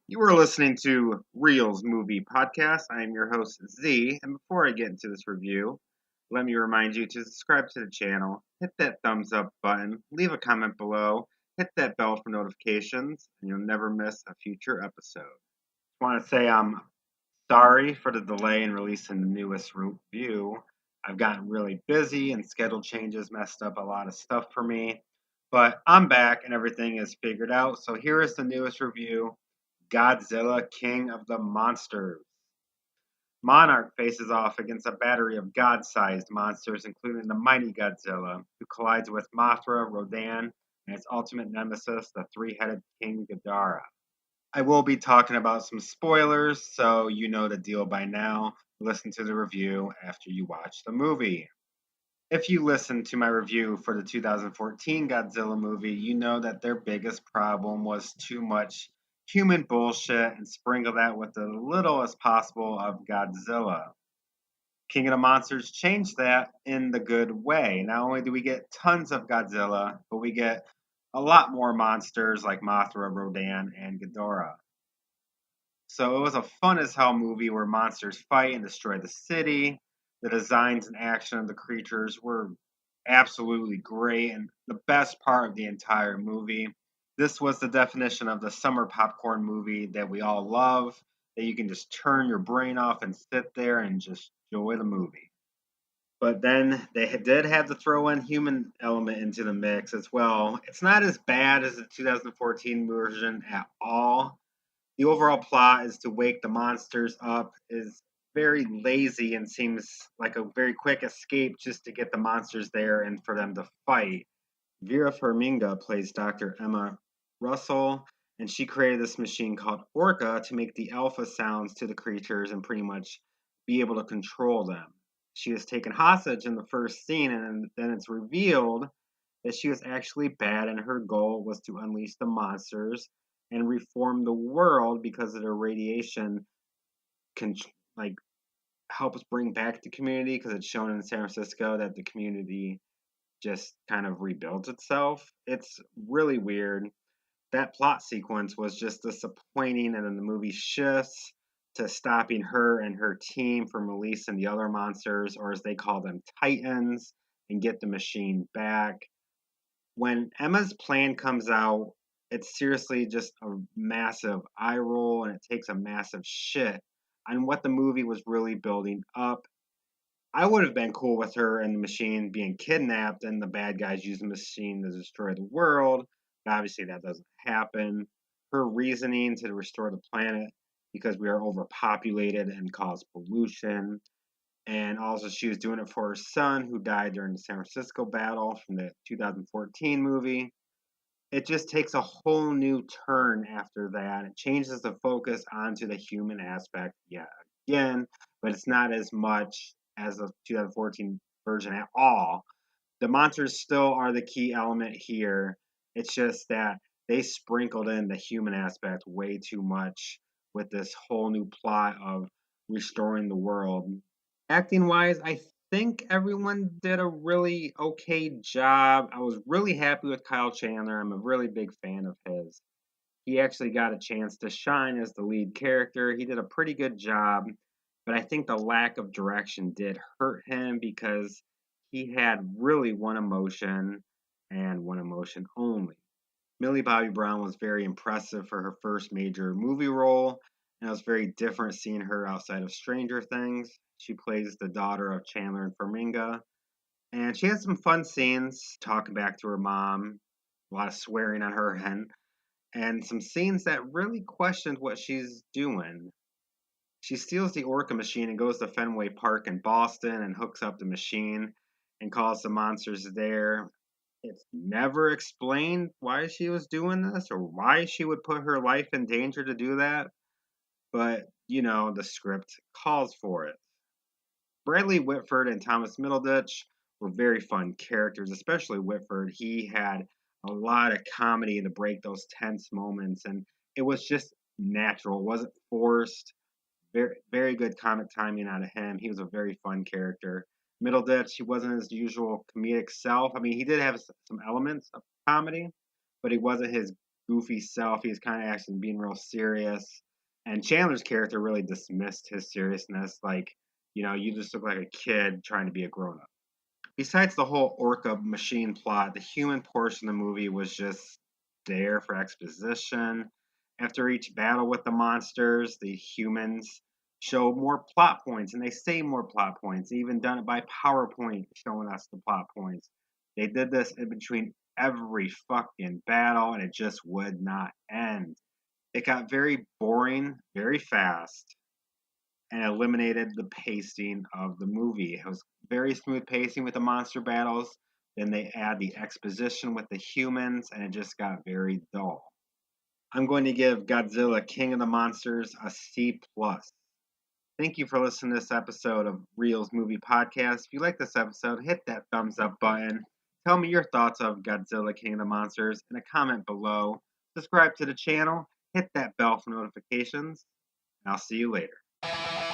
You are listening to Reels Movie Podcast. I am your host, Z. And before I get into this review, let me remind you to subscribe to the channel, hit that thumbs up button, leave a comment below, hit that bell for notifications, and you'll never miss a future episode. I want to say I'm sorry for the delay in releasing the newest review. I've gotten really busy and schedule changes messed up a lot of stuff for me. But I'm back and everything is figured out. So here is the newest review, Godzilla, King of the Monsters. Monarch faces off against a battery of god-sized monsters, including the mighty Godzilla, who collides with Mothra, Rodan, and its ultimate nemesis, the three-headed King Ghidorah. I will be talking about some spoilers, so you know the deal by now. Listen to the review after you watch the movie. If you listened to my review for the 2014 Godzilla movie, you know that their biggest problem was too much human bullshit and sprinkle that with as little as possible of Godzilla. King of the Monsters changed that in the good way. Not only do we get tons of Godzilla, but we get a lot more monsters like Mothra, Rodan, and Ghidorah. So it was a fun as hell movie where monsters fight and destroy the city. The designs and action of the creatures were absolutely great and the best part of the entire movie. This was the definition of the summer popcorn movie that we all love, that you can just turn your brain off and sit there and just enjoy the movie. But then they did have to throw in human element into the mix as well. It's not as bad as the 2014 version at all. The overall plot is to wake the monsters up, is very lazy and seems like a very quick escape just to get the monsters there and for them to fight. Vera Farmiga plays Dr. Emma Russell, and she created this machine called Orca to make the alpha sounds to the creatures and pretty much be able to control them. She was taken hostage in the first scene, and then it's revealed that she was actually bad, and her goal was to unleash the monsters and reform the world because of the radiation can like helps bring back the community because it's shown in San Francisco that the community just kind of rebuilds itself. It's really weird. That plot sequence was just disappointing, and then the movie shifts to stopping her and her team from releasing the other monsters, or as they call them, Titans, and get the machine back. When Emma's plan comes out, it's seriously just a massive eye roll and it takes a massive shit on what the movie was really building up. I would have been cool with her and the machine being kidnapped and the bad guys using the machine to destroy the world, but obviously that doesn't happen. Her reasoning to restore the planet because we are overpopulated and cause pollution. And also, she was doing it for her son who died during the San Francisco battle from the 2014 movie. It just takes a whole new turn after that. It changes the focus onto the human aspect, yeah, again, but it's not as much as the 2014 version at all. The monsters still are the key element here. It's just that they sprinkled in the human aspect way too much with this whole new plot of restoring the world. Acting wise, I think everyone did a really okay job. I was really happy with Kyle Chandler. I'm a really big fan of his. He actually got a chance to shine as the lead character. He did a pretty good job, but I think the lack of direction did hurt him because he had really one emotion and one emotion only. Millie Bobby Brown was very impressive for her first major movie role, and it was very different seeing her outside of Stranger Things. She plays the daughter of Chandler and Farmiga, and she had some fun scenes talking back to her mom, a lot of swearing on her end, and some scenes that really questioned what she's doing. She steals the Orca machine and goes to Fenway Park in Boston and hooks up the machine and calls the monsters there. It's never explained why she was doing this or why she would put her life in danger to do that, but the script calls for it. Bradley Whitford and Thomas Middleditch were very fun characters, especially Whitford. He had a lot of comedy to break those tense moments, and it was just natural. It wasn't forced. Very, very good comic timing out of him. He was a very fun character. Middleditch, he wasn't his usual comedic self. I mean, he did have some elements of comedy, but he wasn't his goofy self. He was kind of actually being real serious. And Chandler's character really dismissed his seriousness. Like, you just look like a kid trying to be a grown up. Besides the whole orca machine plot, the human portion of the movie was just there for exposition. After each battle with the monsters, the humans show more plot points and they say more plot points. They even done it by PowerPoint showing us the plot points. They did this in between every fucking battle and it just would not end. It got very boring very fast and eliminated the pacing of the movie. It was very smooth pacing with the monster battles. Then they add the exposition with the humans, and it just got very dull. I'm going to give Godzilla King of the Monsters a C plus. Thank you for listening to this episode of Reels Movie Podcast. If you like this episode, hit that thumbs up button. Tell me your thoughts of Godzilla King of the Monsters in a comment below. Subscribe to the channel, hit that bell for notifications, and I'll see you later.